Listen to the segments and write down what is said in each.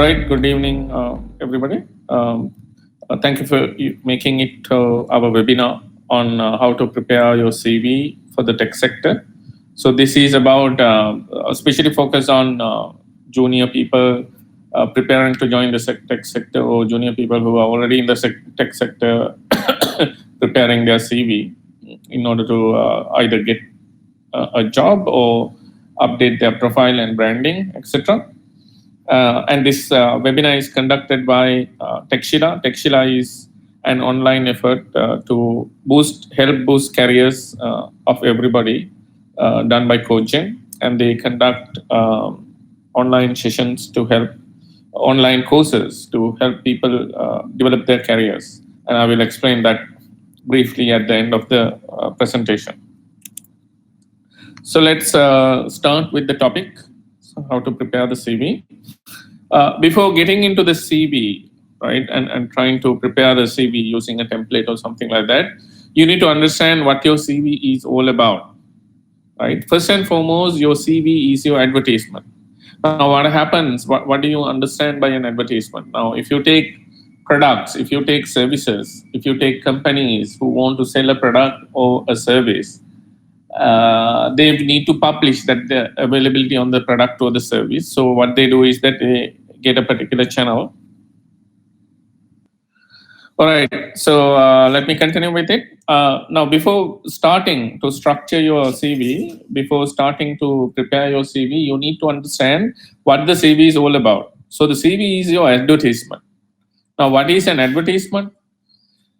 right, good evening, everybody. Thank you for making it our webinar on how to prepare your CV for the tech sector. So this is about especially focus on junior people preparing to join the tech sector, or junior people who are already in the tech sector preparing their CV in order to either get a job or update their profile and branding, etc. And this webinar is conducted by TekXila. TekXila is an online effort to help boost careers of everybody, done by coaching, and they conduct online sessions to help, online courses to help people develop their careers. And I will explain that briefly at the end of the presentation. So let's start with the topic, how to prepare the CV. Before getting into the CV, right, and trying to prepare the CV using a template or something like that, you need to understand what your CV is all about, right? First and foremost, your CV is your advertisement. Now, what happens, what do you understand by an advertisement? Now, if you take products, if you take services, if you take companies who want to sell a product or a service, they need to publish that the availability on the product or the service. So what they do is that they get a particular channel. All right, so let me continue with it. Now, before starting to structure your CV, before starting to prepare your CV, you need to understand what the CV is all about. So the CV is your advertisement. Now, what is an advertisement?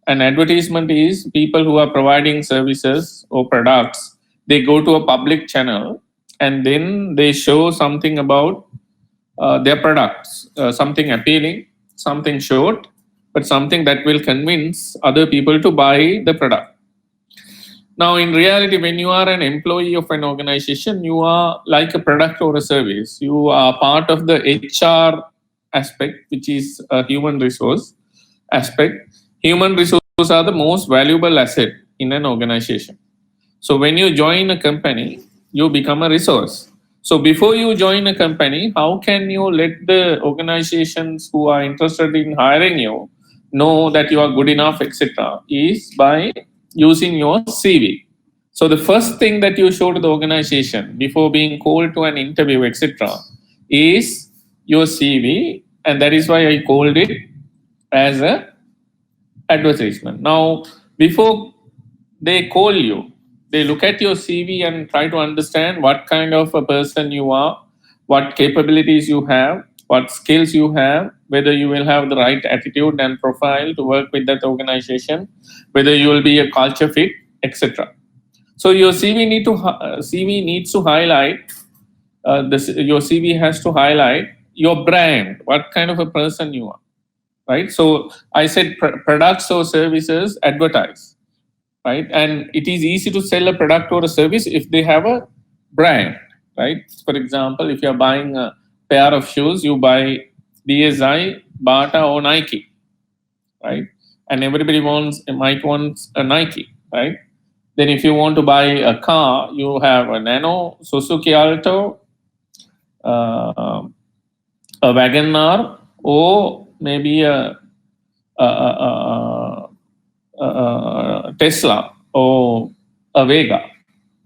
An advertisement is people who are providing services or products. They go to a public channel and then they show something about their products, something appealing, something short, but something that will convince other people to buy the product. Now, in reality, when you are an employee of an organization, you are like a product or a service. You are part of the HR aspect, which is a human resource aspect. Human resources are the most valuable asset in an organization. So when you join a company, you become a resource. So before you join a company, how can you let the organizations who are interested in hiring you know that you are good enough, etc., is by using your CV. So the first thing that you show to the organization before being called to an interview, etc., is your CV, and that is why I called it as a advertisement. Now, before they call you, they look at your CV and try to understand what kind of a person you are, what capabilities you have, what skills you have, whether you will have the right attitude and profile to work with that organization, whether you will be a culture fit, etc. So your CV needs to highlight, your CV has to highlight your brand, what kind of a person you are, right? So I said products or services advertise. Right, and it is easy to sell a product or a service if they have a brand, right? For example, if you are buying a pair of shoes, you buy BSI, Bata, or Nike, right? And everybody might want a Nike, right? Then if you want to buy a car, you have a Nano, Suzuki Alto, a Wagon-R, or maybe a Tesla or a Vega,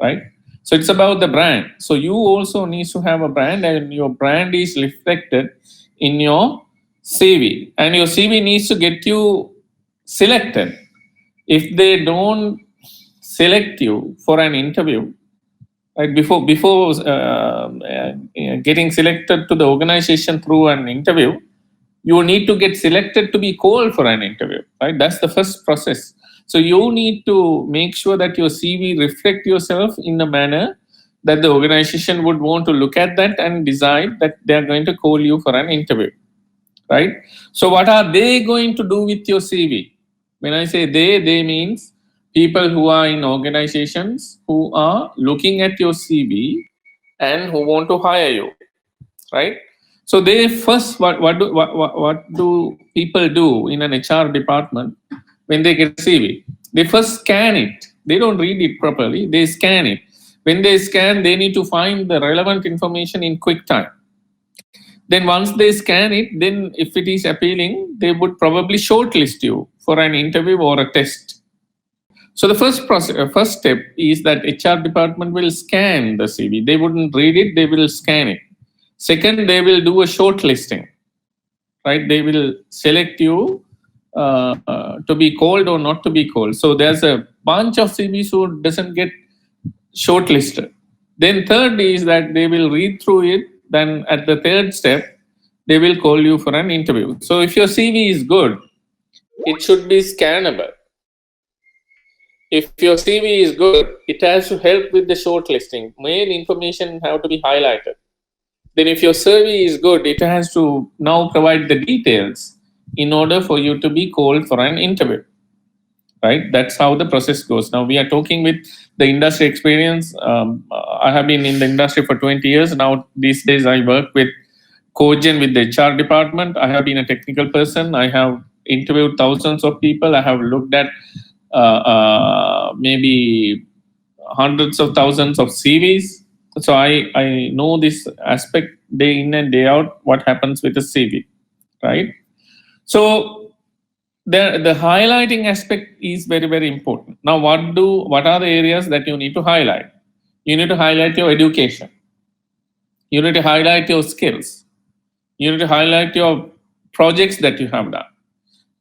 right? So it's about the brand. So you also need to have a brand, and your brand is reflected in your CV, and your CV needs to get you selected. If they don't select you for an interview, right, before getting selected to the organization through an interview, you need to get selected to be called for an interview, right? That's the first process. So you need to make sure that your CV reflect yourself in a manner that the organization would want to look at that and decide that they are going to call you for an interview, right? So what are they going to do with your CV? When I say they means people who are in organizations who are looking at your CV and who want to hire you, right? So they first, what do people do in an HR department when they get CV? They first scan it. They don't read it properly. They scan it. When they scan, they need to find the relevant information in quick time. Then once they scan it, then if it is appealing, they would probably shortlist you for an interview or a test. So the first step is that HR department will scan the CV. They wouldn't read it, they will scan it. Second, they will do a shortlisting, right? They will select you to be called or not to be called. So there's a bunch of CVs who doesn't get shortlisted. Then third is that they will read through it. Then at the third step, they will call you for an interview. So if your CV is good, it should be scannable. If your CV is good, it has to help with the shortlisting. Main information have to be highlighted. Then if your survey is good, it has to now provide the details in order for you to be called for an interview. Right? That's how the process goes. Now we are talking with the industry experience. I have been in the industry for 20 years. Now these days I work with Cogen with the HR department. I have been a technical person. I have interviewed thousands of people. I have looked at maybe hundreds of thousands of CVs. So I know this aspect day in and day out, what happens with a CV, right? So the highlighting aspect is very, very important. Now, what are the areas that you need to highlight? You need to highlight your education. You need to highlight your skills. You need to highlight your projects that you have done.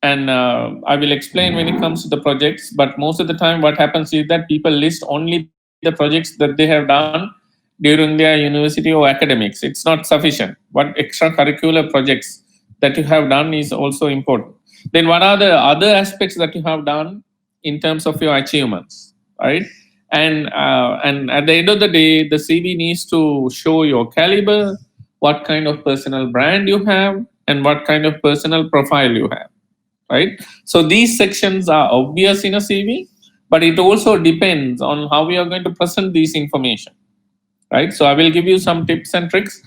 And I will explain when it comes to the projects, but most of the time what happens is that people list only the projects that they have done during their university or academics. It's not sufficient. What extracurricular projects that you have done is also important. Then what are the other aspects that you have done in terms of your achievements, right? And at the end of the day, the CV needs to show your caliber, what kind of personal brand you have, and what kind of personal profile you have, right? So these sections are obvious in a CV, but it also depends on how we are going to present this information, right? So I will give you some tips and tricks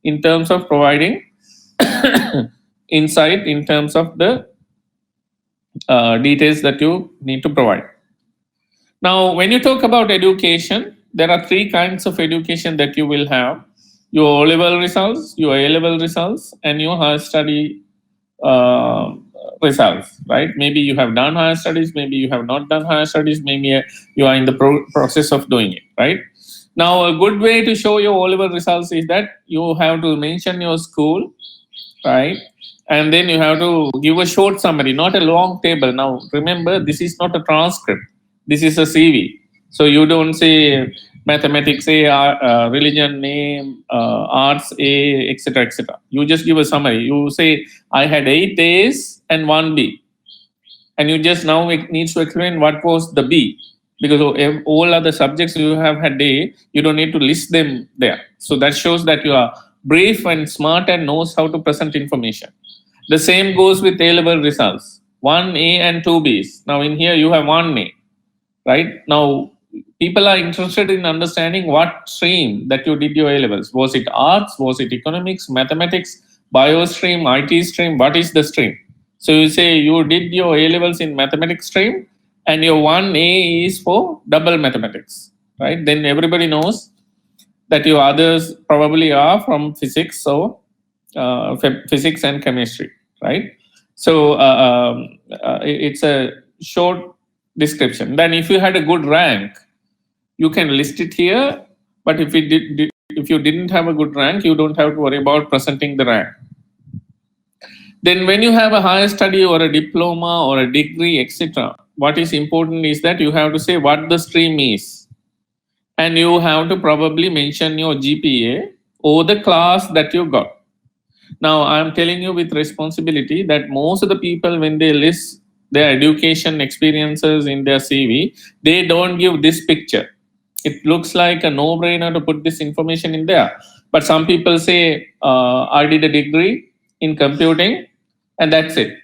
in terms of providing insight in terms of the details that you need to provide. Now, when you talk about education, there are three kinds of education that you will have: your O-level results, your A-level results, and your higher study results, right? Maybe you have done higher studies, maybe you have not done higher studies, maybe you are in the process of doing it, right? Now, a good way to show your O-level results is that you have to mention your school, right? And then you have to give a short summary, not a long table. Now, remember, this is not a transcript. This is a CV. So you don't say mathematics A, religion A, arts A, etc., etc. You just give a summary. You say, I had 8 A's and 1 B. And you just now needs to explain what was the B. Because all other subjects you have had A, you don't need to list them there. So that shows that you are brief and smart and knows how to present information. The same goes with A-level results. 1 A and 2 B's. Now in here you have 1 A, right? Now people are interested in understanding what stream that you did your A-levels. Was it arts? Was it economics, mathematics, bio stream, IT stream? What is the stream? So you say you did your A-levels in mathematics stream and your 1A is for double mathematics, right? Then everybody knows that your others probably are from physics, so physics and chemistry, right? So it's a short description. Then if you had a good rank, you can list it here, but if you didn't have a good rank, you don't have to worry about presenting the rank. Then when you have a higher study or a diploma or a degree, etc., what is important is that you have to say what the stream is. And you have to probably mention your GPA or the class that you got. Now, I'm telling you with responsibility that most of the people, when they list their education experiences in their CV, they don't give this picture. It looks like a no-brainer to put this information in there. But some people say, I did a degree in computing, and that's it.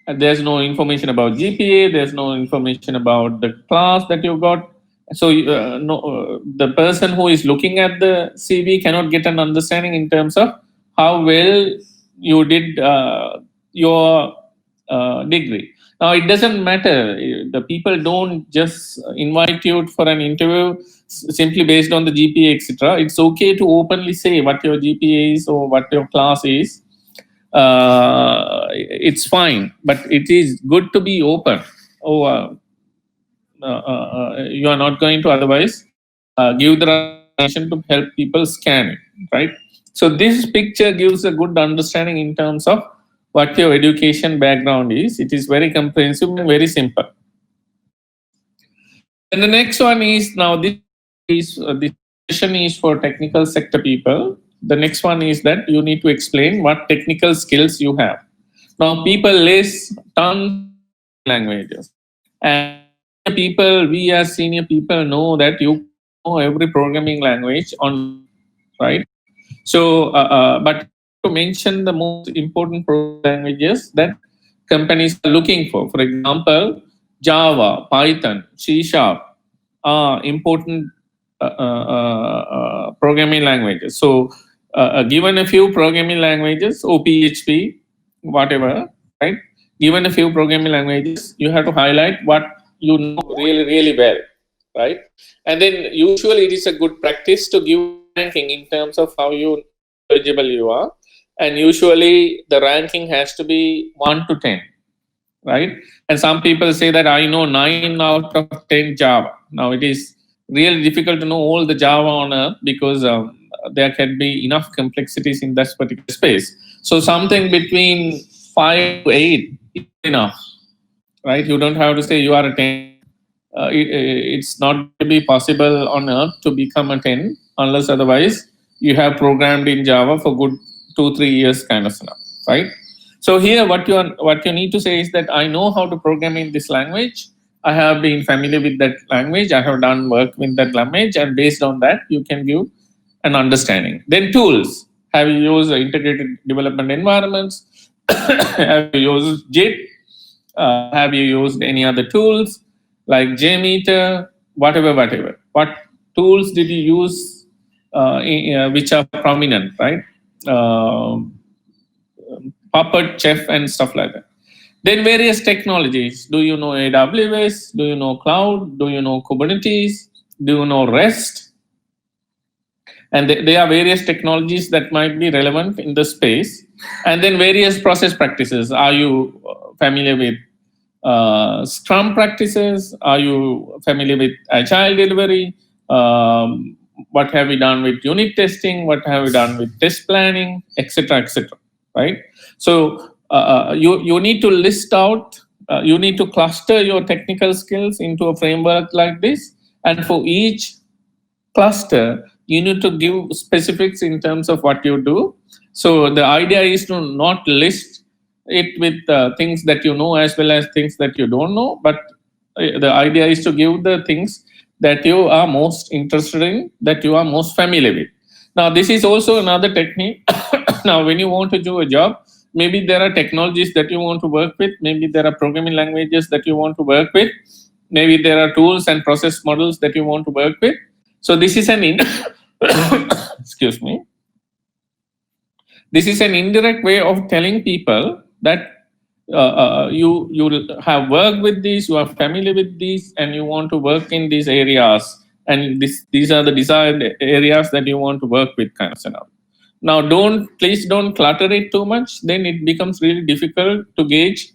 And there's no information about GPA, there's no information about the class that you got. So the person who is looking at the CV cannot get an understanding in terms of how well you did your degree. Now, it doesn't matter. The people don't just invite you for an interview simply based on the GPA, etc. It's okay to openly say what your GPA is or what your class is. It's fine, but it is good to be open. Oh, you are not going to otherwise give the information to help people scan it, right? So this picture gives a good understanding in terms of what your education background is. It is very comprehensive and very simple. And the next one is, now this session is for technical sector people. The next one is that you need to explain what technical skills you have. Now people list tons of languages, and we as senior people know that you know every programming language on, right? So, but to mention the most important programming languages that companies are looking for. For example, Java, Python, C Sharp are important programming languages. So, given a few programming languages, or PHP, whatever, right? Given a few programming languages, you have to highlight what you know really, really well, right? And then usually it is a good practice to give ranking in terms of how eligible you are, and usually the ranking has to be 1 to 10, right? And some people say that I know 9 out of 10 Java. Now it is really difficult to know all the Java on earth, because there can be enough complexities in that particular space. So something between 5 to 8 is enough, right? You don't have to say you are a 10. It's not going to be possible on earth to become a 10 unless otherwise you have programmed in Java for good 2-3 years kind of stuff, right? So here what you need to say is that I know how to program in this language. I have been familiar with that language. I have done work with that language, and based on that you can give an understanding. Then tools. Have you used integrated development environments? Have you used JIT? Have you used any other tools like JMeter, whatever? What tools did you use which are prominent, right? Puppet, Chef, and stuff like that. Then various technologies. Do you know AWS? Do you know cloud? Do you know Kubernetes? Do you know REST? And there are various technologies that might be relevant in the space. And then various process practices. Are you familiar with Scrum practices? Are you familiar with Agile delivery? What have you done with unit testing? What have you done with test planning, etc., etc. Right? So you need to list out. You need to cluster your technical skills into a framework like this, and for each cluster, you need to give specifics in terms of what you do. So the idea is to not list it with things that you know as well as things that you don't know, but the idea is to give the things that you are most interested in, that you are most familiar with. Now, this is also another technique. Now, when you want to do a job, maybe there are technologies that you want to work with, maybe there are programming languages that you want to work with, maybe there are tools and process models that you want to work with. So this is an excuse me. This is an indirect way of telling people that you have worked with these, you are familiar with these, and you want to work in these areas, and these are the desired areas that you want to work with, kind of scenario. Now, please don't clutter it too much. Then it becomes really difficult to gauge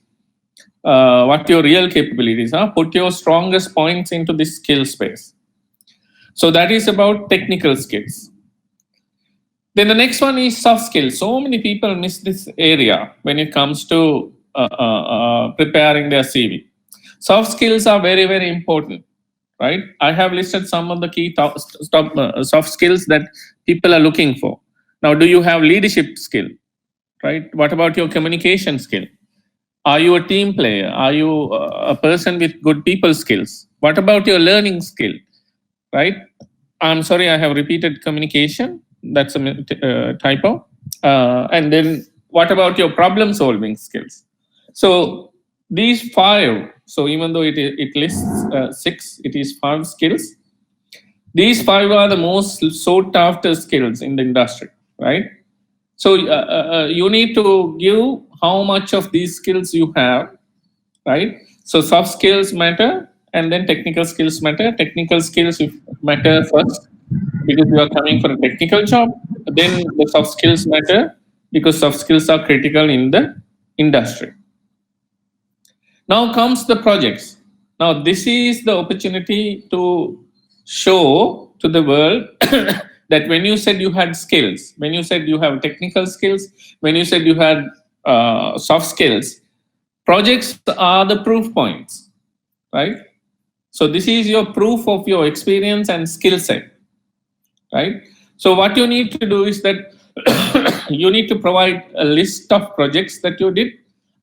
what your real capabilities are. Put your strongest points into this skill space. So that is about technical skills. Then the next one is soft skills. So many people miss this area when it comes to preparing their CV. Soft skills are very, very important, right? I have listed some of the key soft skills that people are looking for. Now, do you have leadership skill, right? What about your communication skill? Are you a team player? Are you a person with good people skills? What about your learning skill, right? I'm sorry, I have repeated communication. That's a typo. And then what about your problem solving skills? So these 5, so even though it lists 6, it is 5 skills. These 5 are the most sought after skills in the industry, right? So you need to give how much of these skills you have, right? So soft skills matter, and then technical skills matter. Technical skills matter first because you are coming for a technical job. Then the soft skills matter because soft skills are critical in the industry. Now comes the projects. Now this is the opportunity to show to the world that when you said you had skills, when you said you have technical skills, when you said you had soft skills, projects are the proof points, right? So this is your proof of your experience and skill set, right? So what you need to do is that you need to provide a list of projects that you did,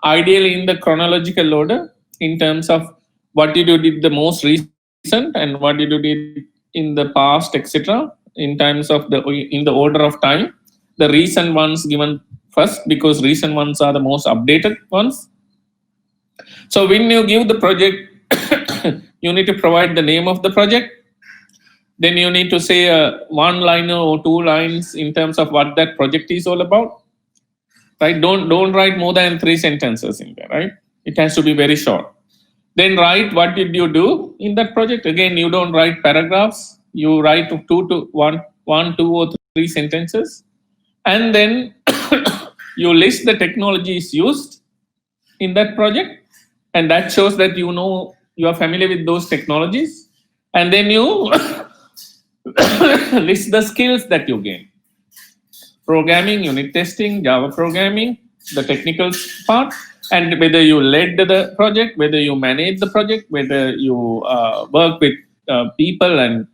ideally in the chronological order, in terms of what did you did the most recent and what did you did in the past, etc. In terms of in the order of time, the recent ones given first because recent ones are the most updated ones. So when you give the project, you need to provide the name of the project. Then you need to say one liner or two lines in terms of what that project is all about, right? Don't write more than 3 sentences in there, right? It has to be very short. Then write what did you do in that project. Again, you don't write paragraphs. You write one, 2, or 3 sentences, and then you list the technologies used in that project, and that shows that you are familiar with those technologies, and then you list the skills that you gain: programming, unit testing, Java programming, the technical part, and whether you led the project, whether you manage the project, whether you work with people and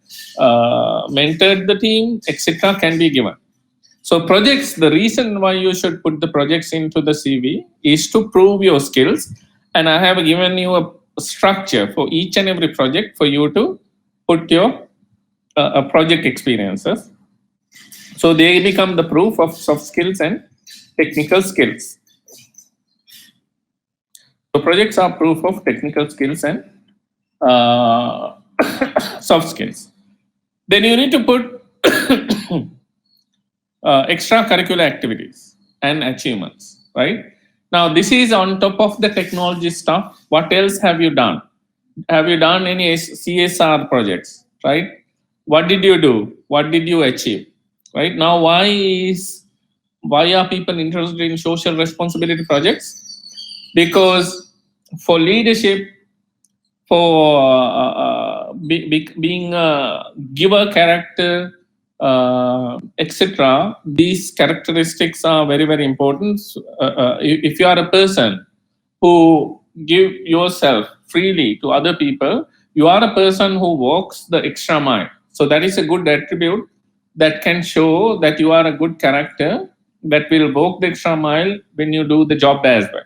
mentored the team, etc., can be given. So projects, the reason why you should put the projects into the CV is to prove your skills. And I have given you a structure for each and every project for you to put your project experiences. So they become the proof of soft skills and technical skills. So projects are proof of technical skills and soft skills. Then you need to put extracurricular activities and achievements, right? Now this is on top of the technology stuff. What else have you done? Have you done any CSR projects, right? What did you do? What did you achieve? Right now, why are people interested in social responsibility projects? Because for leadership, for being a giver character, etc., these characteristics are very, very important. If you are a person who give yourself freely to other people, you are a person who walks the extra mile. So that is a good attribute that can show that you are a good character that will walk the extra mile when you do the job as well,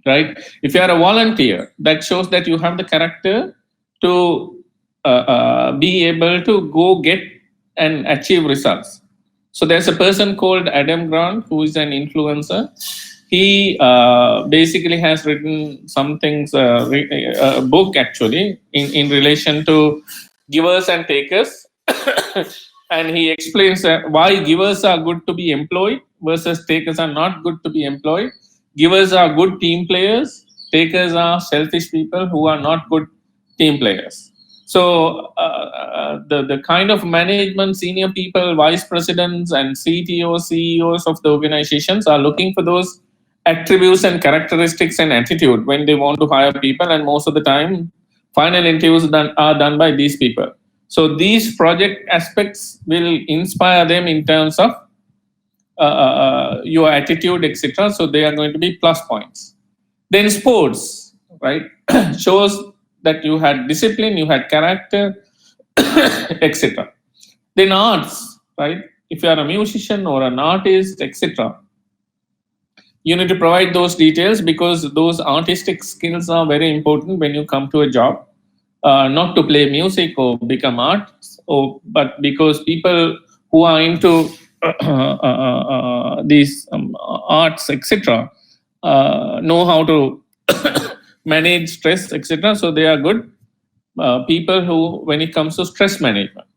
right? If you are a volunteer, that shows that you have the character to be able to go get and achieve results. So there's a person called Adam Grant who is an influencer. He basically has written some things, a book actually, in relation to givers and takers. And he explains why givers are good to be employed versus takers are not good to be employed. Givers are good team players. Takers are selfish people who are not good team players. So the kind of management, senior people, vice presidents and CTOs, CEOs of the organizations are looking for those attributes and characteristics and attitude when they want to hire people, and most of the time final interviews are done by these people. So these project aspects will inspire them in terms of your attitude, etc. So they are going to be plus points. Then sports, right, shows that you had discipline, you had character, etc. Then arts, right? If you are a musician or an artist, etc., you need to provide those details because those artistic skills are very important when you come to a job. Not to play music or become artists, but because people who are into these arts, etc., know how to manage stress, etc. So they are good people who, when it comes to stress management,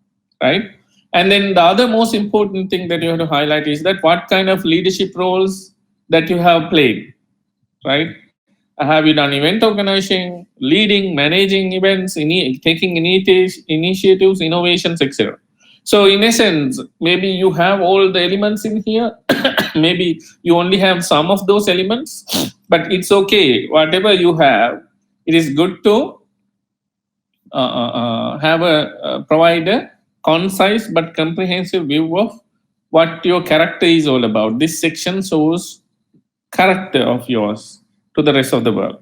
right? And then the other most important thing that you have to highlight is that what kind of leadership roles that you have played, right? Have you done event organizing, leading, managing events, taking initiatives, innovations, etc.? So in essence, maybe you have all the elements in here. Maybe you only have some of those elements, but it's okay. Whatever you have, it is good to have a provide a concise but comprehensive view of what your character is all about. This section shows character of yours to the rest of the world.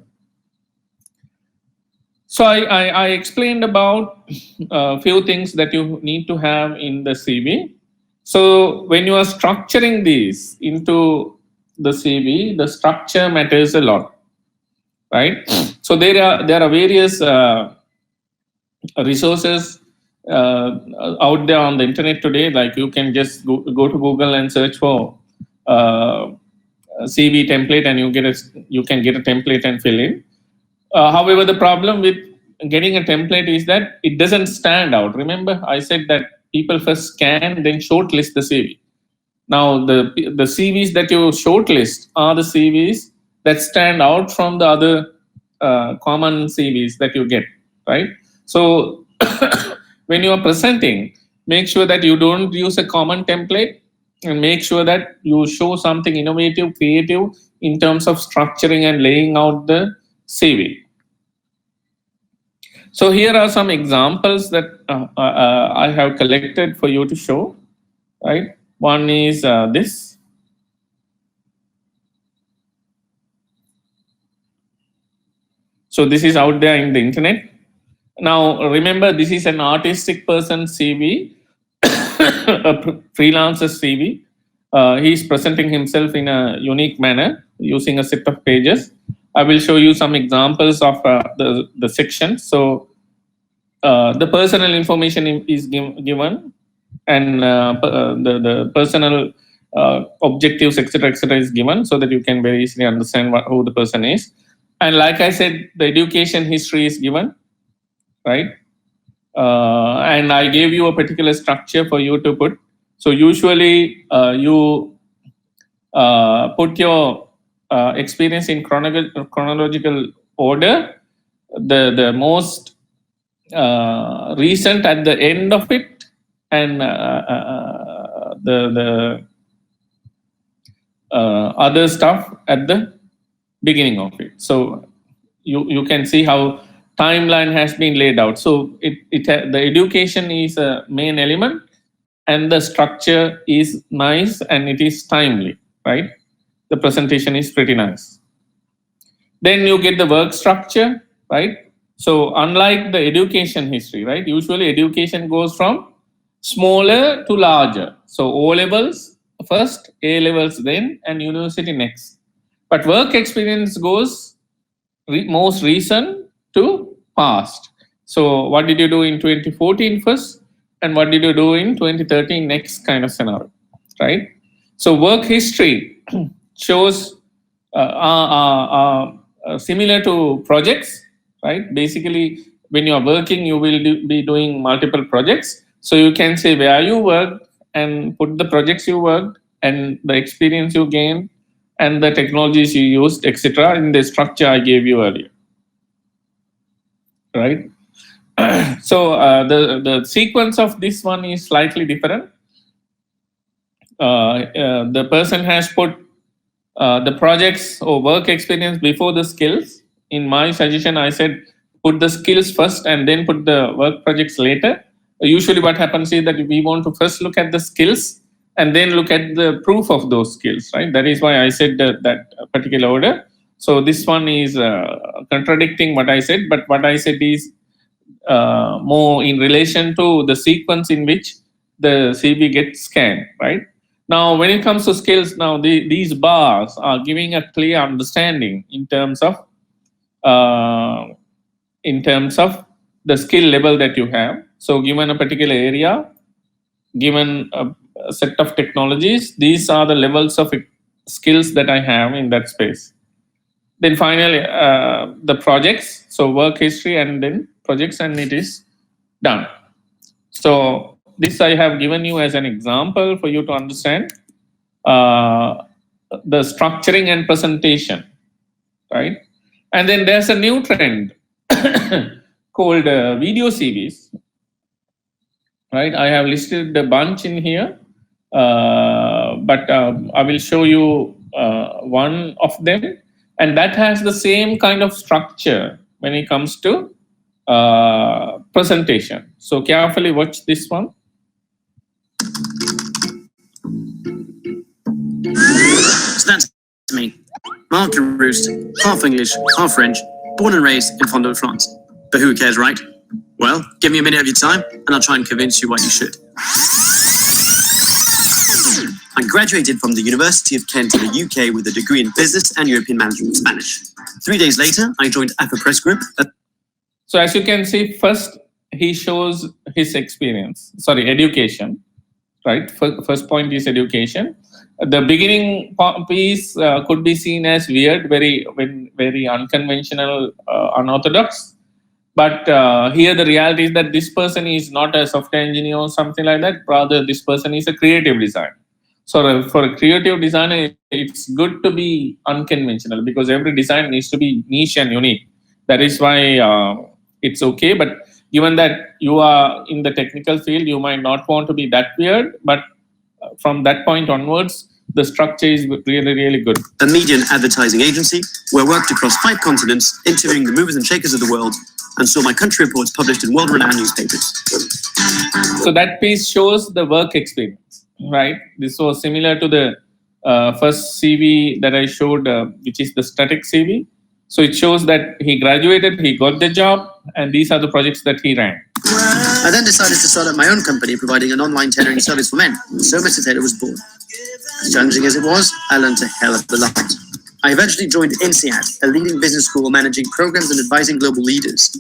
So I explained about a few things that you need to have in the CV. So when you are structuring these into the CV, the structure matters a lot, right? So there are various resources out there on the internet today. Like you can just go to Google and search for CV template, and you can get a template and fill in. However, the problem with getting a template is that it doesn't stand out. Remember, I said that people first scan, then shortlist the CV. Now, the CVs that you shortlist are the CVs that stand out from the other common CVs that you get, right? So, when you are presenting, make sure that you don't use a common template, and make sure that you show something innovative, creative in terms of structuring and laying out the CV. So here are some examples that I have collected for you to show, right? One is this. So this is out there in the internet. Now remember, this is an artistic person's CV, a freelancer CV. He's presenting himself in a unique manner using a set of pages. I will show you some examples of the sections. So the personal information is given, and the personal objectives, etc., is given, so that you can very easily understand who the person is. And like I said, the education history is given, right? And I gave you a particular structure for you to put. So usually you put your experience in chronological order. The most recent at the end of it, and the other stuff at the beginning of it. So you can see how timeline has been laid out. So the education is a main element, and the structure is nice and it is timely, right? The presentation is pretty nice. Then you get the work structure, right? So unlike the education history, right? Usually education goes from smaller to larger. So O levels first, A levels then, and university next. But work experience goes most recent to past. So what did you do in 2014 first, and what did you do in 2013 next, kind of scenario, right? So work history shows similar to projects, right? Basically, when you are working, you will be doing multiple projects. So you can say where you worked and put the projects you worked and the experience you gained and the technologies you used, etc., in the structure I gave you earlier, right? So the sequence of this one is slightly different. The person has put the projects or work experience before the skills. In my suggestion, I said put the skills first and then put the work projects later. Usually what happens is that we want to first look at the skills and then look at the proof of those skills, right? That is why I said that particular order. So this one is contradicting what I said, but what I said is more in relation to the sequence in which the CV gets scanned, right? Now, when it comes to skills, now these bars are giving a clear understanding in terms of the skill level that you have. So, given a particular area, given a set of technologies, these are the levels of skills that I have in that space. Then finally, the projects, so work history and then projects, and it is done. So this I have given you as an example for you to understand the structuring and presentation, right? And then there's a new trend called video CVs, right? I have listed a bunch in here, but I will show you one of them, and that has the same kind of structure when it comes to presentation. So carefully watch this one. So that's me. Marc Roost, half English, half French, born and raised in Fond-de-France. But who cares, right? Well, give me a minute of your time, and I'll try and convince you why you should. I graduated from the University of Kent in the UK with a degree in Business and European Management in Spanish. 3 days later, I joined Apple Press Group. So as you can see, first he shows his experience, education, right? First point is education. The beginning piece could be seen as weird, very unconventional, unorthodox. But here the reality is that this person is not a software engineer or something like that. Rather, this person is a creative designer. So for a creative designer, it's good to be unconventional because every design needs to be niche and unique. That is why it's okay. But given that you are in the technical field, you might not want to be that weird. But from that point onwards, the structure is really, really good. A media and advertising agency where I worked across 5 continents, interviewing the movers and shakers of the world, and saw my country reports published in world-renowned newspapers. So that piece shows the work experience, right? This was similar to the first CV that I showed, which is the static CV. So it shows that he graduated, he got the job, and these are the projects that he ran. I then decided to start up my own company, providing an online tailoring service for men. So Mr. Taylor was born. As challenging as it was, I learned a hell of a lot. I eventually joined INSEAD, a leading business school managing programs and advising global leaders.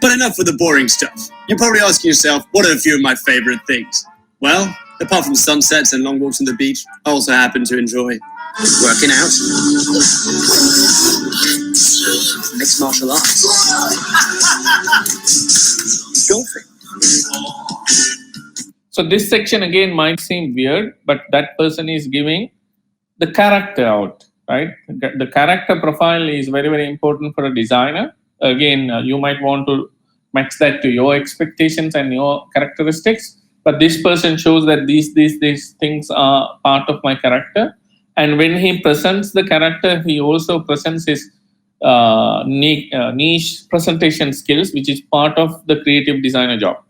But enough with the boring stuff. You're probably asking yourself, what are a few of my favorite things? Well, apart from sunsets and long walks on the beach, I also happen to enjoy working out, mixed martial arts, golfing. So this section again might seem weird, but that person is giving the character out, right? The character profile is very, very important for a designer. Again, you might want to match that to your expectations and your characteristics, but this person shows that these things are part of my character. And when he presents the character, he also presents his niche presentation skills, which is part of the creative designer job.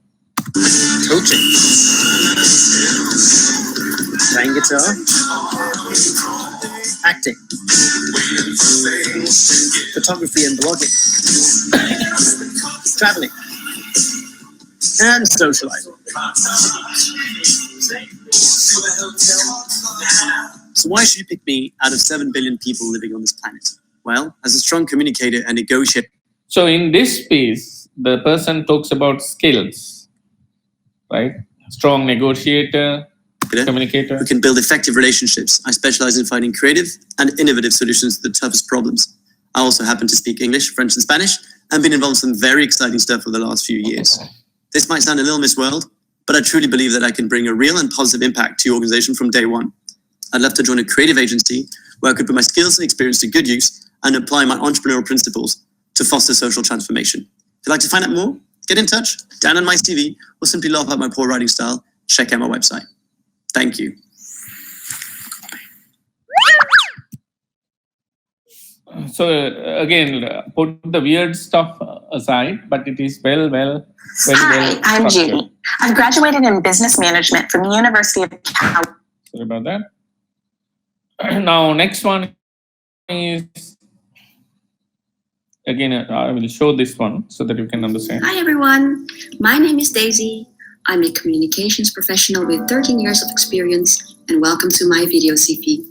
Coaching, playing guitar, acting, photography and blogging, traveling, and socializing. So why should you pick me out of 7 billion people living on this planet? Well, as a strong communicator and negotiator. So in this piece, the person talks about skills, right? Strong negotiator, communicator. Who can build effective relationships. I specialize in finding creative and innovative solutions to the toughest problems. I also happen to speak English, French, and Spanish, and been involved in some very exciting stuff for the last few years. Okay. This might sound a little misworld, but I truly believe that I can bring a real and positive impact to your organization from day one. I'd love to join a creative agency where I could put my skills and experience to good use and apply my entrepreneurial principles to foster social transformation. If you'd like to find out more, get in touch, down on my CV, or simply laugh at my poor writing style, check out my website. Thank you. So again, put the weird stuff aside, but it is very well. Hi, I'm Judy. I've graduated in business management from the University of California. Sorry about that. Now, next one is, again, I will show this one so that you can understand. Hi, everyone. My name is Daisy. I'm a communications professional with 13 years of experience, and welcome to my video CV.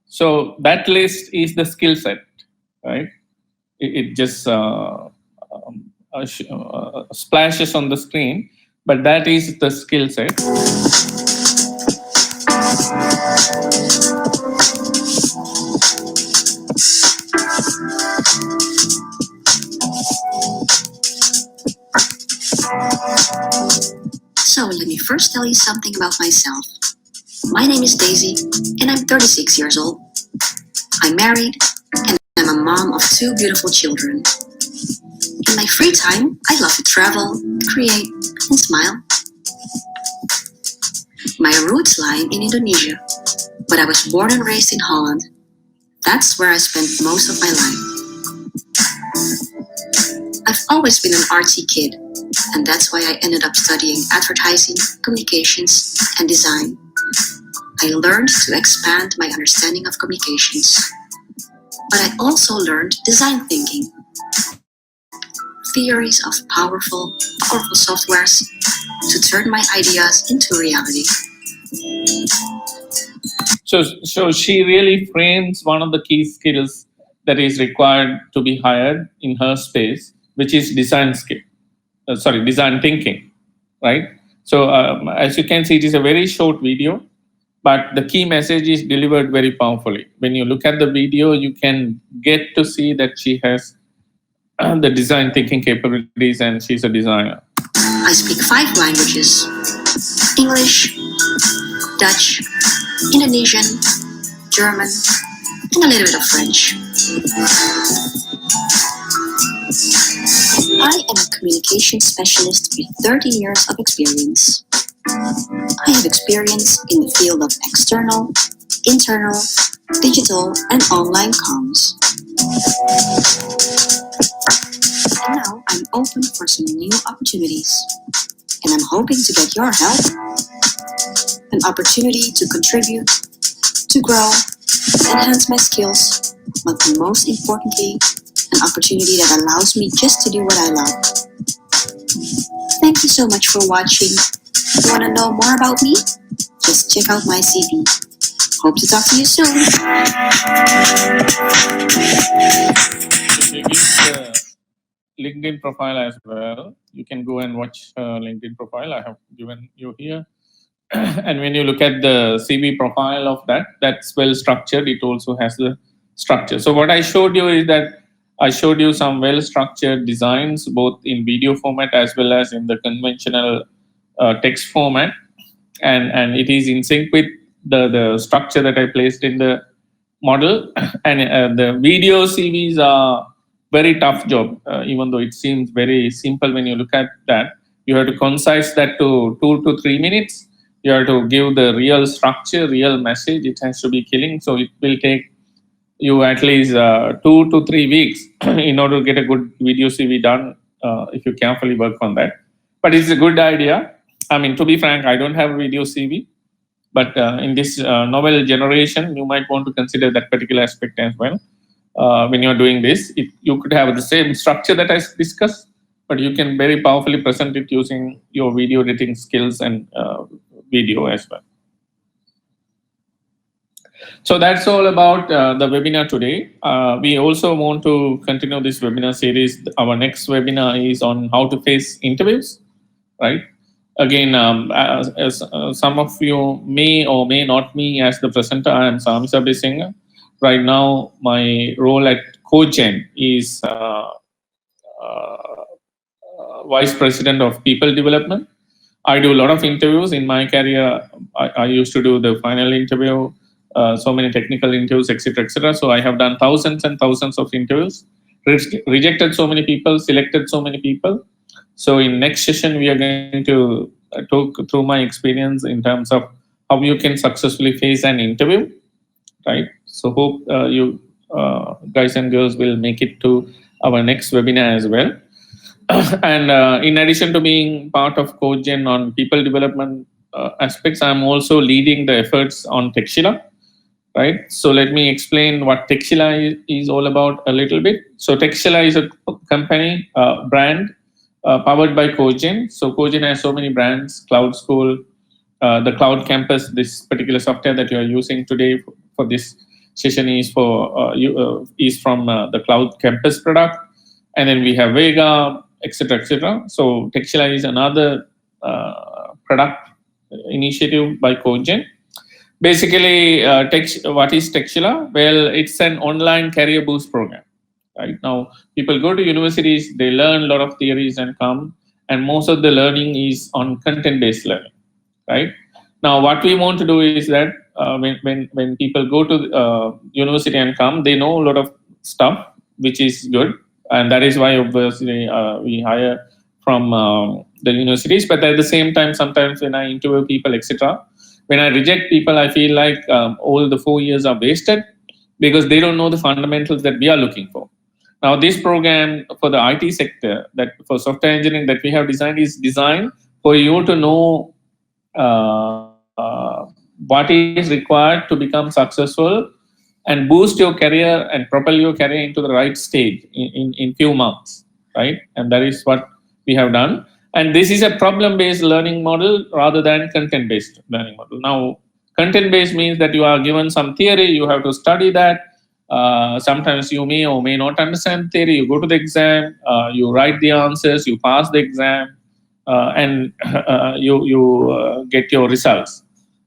So that list is the skill set, right? It just splashes on the screen, but that is the skill set. first tell you something about myself. My name is Daisy, and I'm 36 years old. I'm married, and I'm a mom of 2 beautiful children. In my free time, I love to travel, create, and smile. My roots lie in Indonesia, but I was born and raised in Holland. That's where I spent most of my life. I've always been an artsy kid, and that's why I ended up studying advertising, communications, and design. I learned to expand my understanding of communications, but I also learned design thinking, theories of powerful softwares to turn my ideas into reality. So she really frames one of the key skills that is required to be hired in her space, which is design thinking, right? So as you can see, it is a very short video, but the key message is delivered very powerfully. When you look at the video, you can get to see that she has the design thinking capabilities and she's a designer. I speak 5 languages: English, Dutch, Indonesian, German, and a little bit of French. I am a communication specialist with 30 years of experience. I have experience in the field of external, internal, digital, and online comms. And now I'm open for some new opportunities. And I'm hoping to get your help. An opportunity to contribute, to grow, enhance my skills, but most importantly, an opportunity that allows me just to do what I love. Thank you so much for watching. If you want to know more about me, just check out my CV. Hope to talk to you soon. If you give the LinkedIn profile as well, you can go and watch LinkedIn profile. I have given you here. And when you look at the CV profile of that's well structured. It also has the structure. So what I showed you is that I showed you some well structured designs, both in video format as well as in the conventional text format. And it is in sync with the structure that I placed in the model. And the video CVs are very tough job, even though it seems very simple when you look at that. You have to concise that to 2 to 3 minutes. You have to give the real structure, real message. It has to be killing. So it will take you at least 2 to 3 weeks in order to get a good video CV done if you carefully work on that. But it's a good idea. I mean, to be frank, I don't have a video CV. But in this novel generation, you might want to consider that particular aspect as well. When you're doing this, you could have the same structure that I discussed, but you can very powerfully present it using your video editing skills and video as well. So that's all about the webinar today. We also want to continue this webinar series. Our next webinar is on how to face interviews, right? Again, as some of you may or may not me as the presenter, I am Sami Sabisingh. Right now, my role at Cogen is Vice President of People Development. I do a lot of interviews in my career. I used to do the final interview, so many technical interviews, etc., etc. So I have done thousands and thousands of interviews, rejected so many people, selected so many people. So in next session, we are going to talk through my experience in terms of how you can successfully face an interview, right? So hope you guys and girls will make it to our next webinar as well. And in addition to being part of Cogen on people development aspects, I'm also leading the efforts on TekXila, right? So let me explain what TekXila is all about a little bit. So TekXila is a company, brand, powered by Cogen. So Cogen has so many brands: Cloud School, the Cloud Campus. This particular software that you are using today for this session is from the Cloud Campus product, and then we have Vega, etc., etc. So TekXila is another product initiative by Cogen. Basically, what is TekXila? Well, it's an online career boost program. Right now, people go to universities, they learn a lot of theories and come, and most of the learning is on content-based learning. right? Now, what we want to do is that when people go to university and come, they know a lot of stuff, which is good, and that is why obviously we hire from the universities. But at the same time, sometimes when I interview people, etc., when I reject people, I feel like all the 4 years are wasted because they don't know the fundamentals that we are looking for. Now, this program for the IT sector, that for software engineering that we have designed, is designed for you to know what is required to become successful and boost your career and propel your career into the right stage in few months, right? And that is what we have done. And this is a problem-based learning model rather than content-based learning model. Now, content-based means that you are given some theory, you have to study that. Sometimes you may or may not understand theory. You go to the exam, you write the answers, you pass the exam, and you get your results.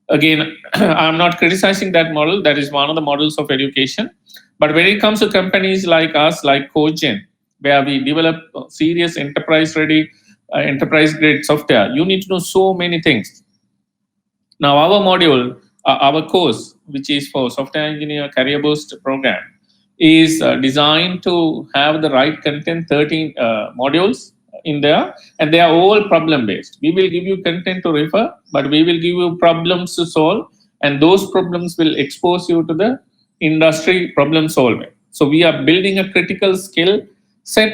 Again, I'm not criticizing that model. That is one of the models of education. But when it comes to companies like us, like Cogen, where we develop serious enterprise-ready, enterprise-grade software, you need to know so many things. Now, our module, our course, which is for software engineer career boost program, is designed to have the right content, 13 modules in there, and they are all problem based. We will give you content to refer, but we will give you problems to solve, and those problems will expose you to the industry problem solving. So we are building a critical skill set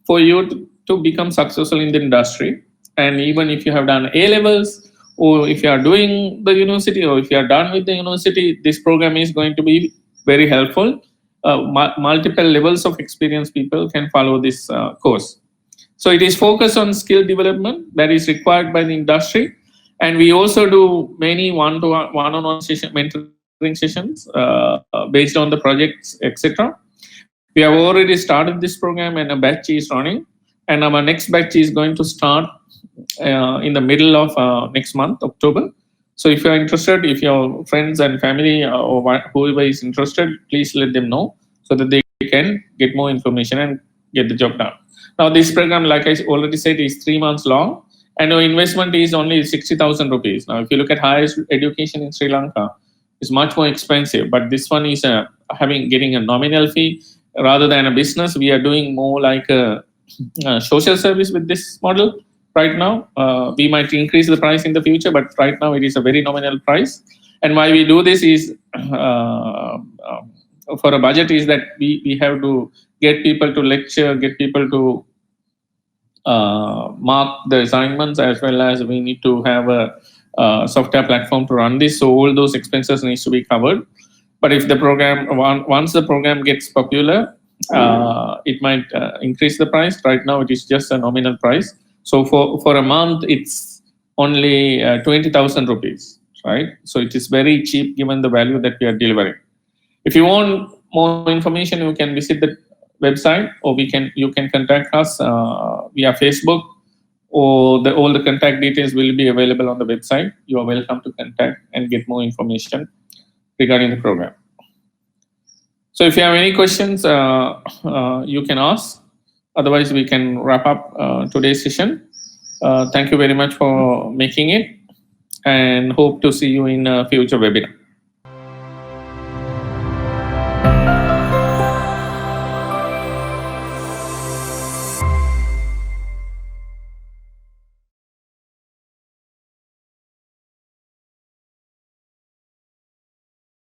for you to become successful in the industry. And even if you have done A levels, or if you are doing the university, or if you are done with the university, this program is going to be very helpful. Multiple levels of experienced people can follow this course. So it is focused on skill development that is required by the industry. And we also do many one-on-one session, mentoring sessions based on the projects, etc. We have already started this program and a batch is running. And our next batch is going to start in the middle of next month, October. So if you're interested, if your friends and family or whoever is interested, please let them know so that they can get more information and get the job done. Now, this program, like I already said, is 3 months long, and our investment is only 60,000 rupees. Now, if you look at higher education in Sri Lanka, it's much more expensive, but this one is getting a nominal fee rather than a business. We are doing more like a social service with this model. Right now, we might increase the price in the future, but right now it is a very nominal price. And why we do this is for a budget is that we have to get people to lecture, get people to mark the assignments, as well as we need to have a software platform to run this. So all those expenses needs to be covered. But if the program, once the program gets popular, it might increase the price. Right now, it is just a nominal price. So for a month, it's only 20,000 rupees, right? So it is very cheap given the value that we are delivering. If you want more information, you can visit the website, or you can contact us via Facebook, or all the contact details will be available on the website. You are welcome to contact and get more information regarding the program. So if you have any questions, you can ask. Otherwise, we can wrap up today's session. Thank you very much for making it, and hope to see you in a future webinar.